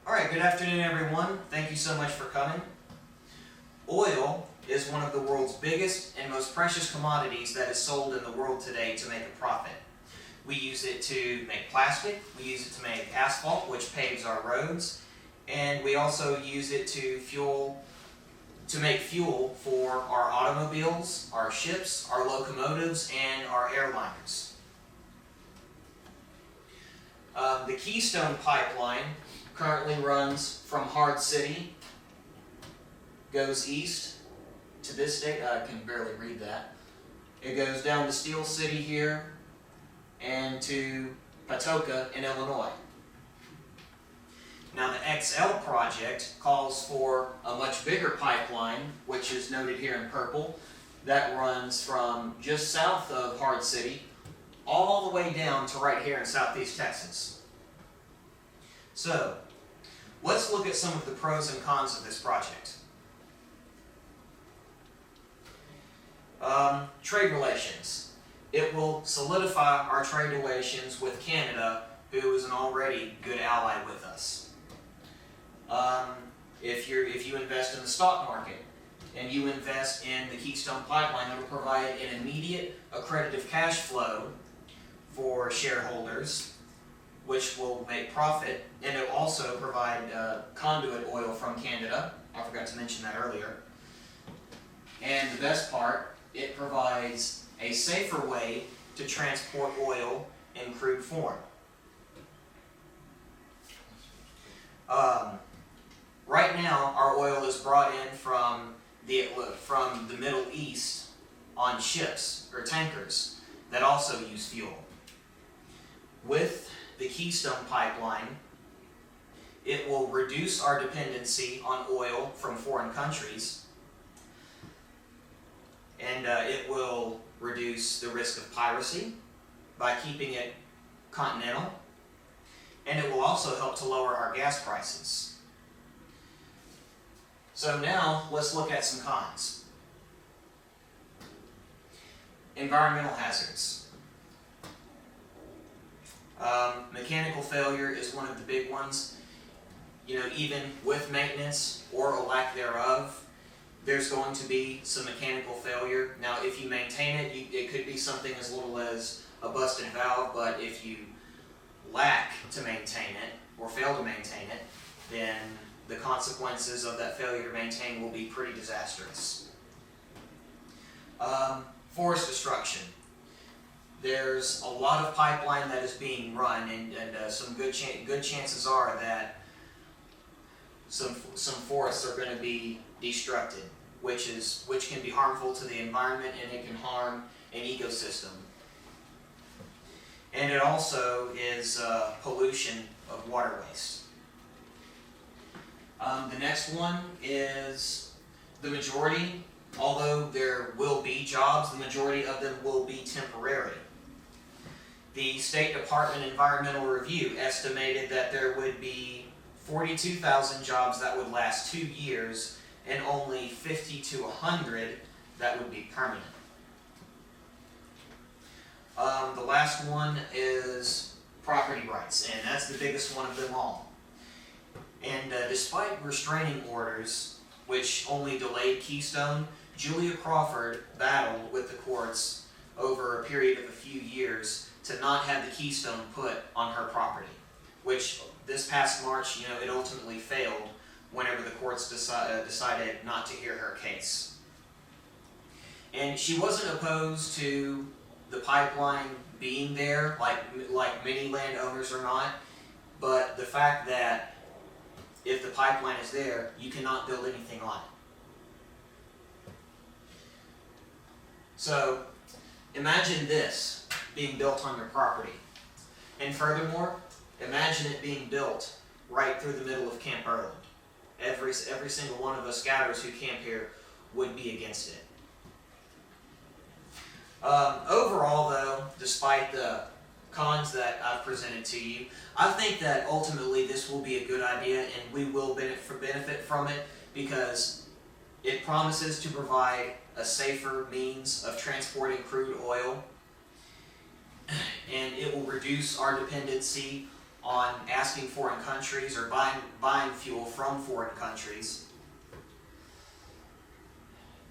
Alright, good afternoon everyone. Thank you so much for coming. Oil is one of the world's biggest and most precious commodities that is sold in the world today to make a profit. We use it to make plastic, we use it to make asphalt, which paves our roads, and we also use it to make fuel for our automobiles, our ships, our locomotives, and our airliners. The Keystone pipeline currently runs from Hard City, goes east to this state. I can barely read that. It goes down to Steel City here and to Patoka in Illinois. Now the XL project calls for a much bigger pipeline, which is noted here in purple, that runs from just south of Hard City all the way down to right here in southeast Texas. So, let's look at some of the pros and cons of this project. Trade relations. It will solidify our trade relations with Canada, who is an already good ally with us. If you invest in the stock market and you invest in the Keystone pipeline, it will provide an immediate accretive cash flow for shareholders, which will make profit, and it will also provide conduit oil from Canada. I forgot to mention that earlier. And the best part, it provides a safer way to transport oil in crude form. Right now, our oil is brought in from the Middle East on ships or tankers that also use fuel. With the Keystone pipeline, it will reduce our dependency on oil from foreign countries, and it will reduce the risk of piracy by keeping it continental, and it will also help to lower our gas prices. So now let's look at some cons. Environmental hazards. Mechanical failure is one of the big ones. Even with maintenance or a lack thereof, there's going to be some mechanical failure. Now, if you maintain it, it could be something as little as a busted valve, but if you lack to maintain it or fail to maintain it, then the consequences of that failure to maintain will be pretty disastrous. Forest destruction. There's a lot of pipeline that is being run, and some good chances are that some forests are going to be destructed, which can be harmful to the environment, and it can harm an ecosystem. And it also is pollution of water waste. The next one is the majority. Although there will be jobs, the majority of them will be temporary. The State Department Environmental Review estimated that there would be 42,000 jobs that would last 2 years and only 50 to 100 that would be permanent. The last one is property rights, and that's the biggest one of them all. And despite restraining orders, which only delayed Keystone, Julia Crawford battled with the courts over a period of a few years to not have the Keystone put on her property, which this past March, it ultimately failed whenever the courts decided not to hear her case. And she wasn't opposed to the pipeline being there, like many landowners are not, but the fact that if the pipeline is there, you cannot build anything on it. So, imagine this being built on your property. And furthermore, imagine it being built right through the middle of Camp Erland. Every single one of us scouters who camp here would be against it. Overall, though, despite the cons that I've presented to you, I think that ultimately this will be a good idea, and we will benefit from it because it promises to provide a safer means of transporting crude oil, and it will reduce our dependency on asking foreign countries or buying fuel from foreign countries.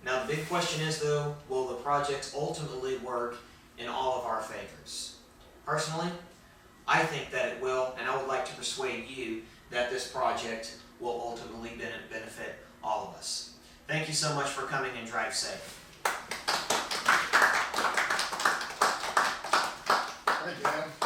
Now the big question is though, will the project ultimately work in all of our favors? Personally, I think that it will, and I would like to persuade you that this project will ultimately benefit all of us. Thank you so much for coming, and drive safe. Thank you, man.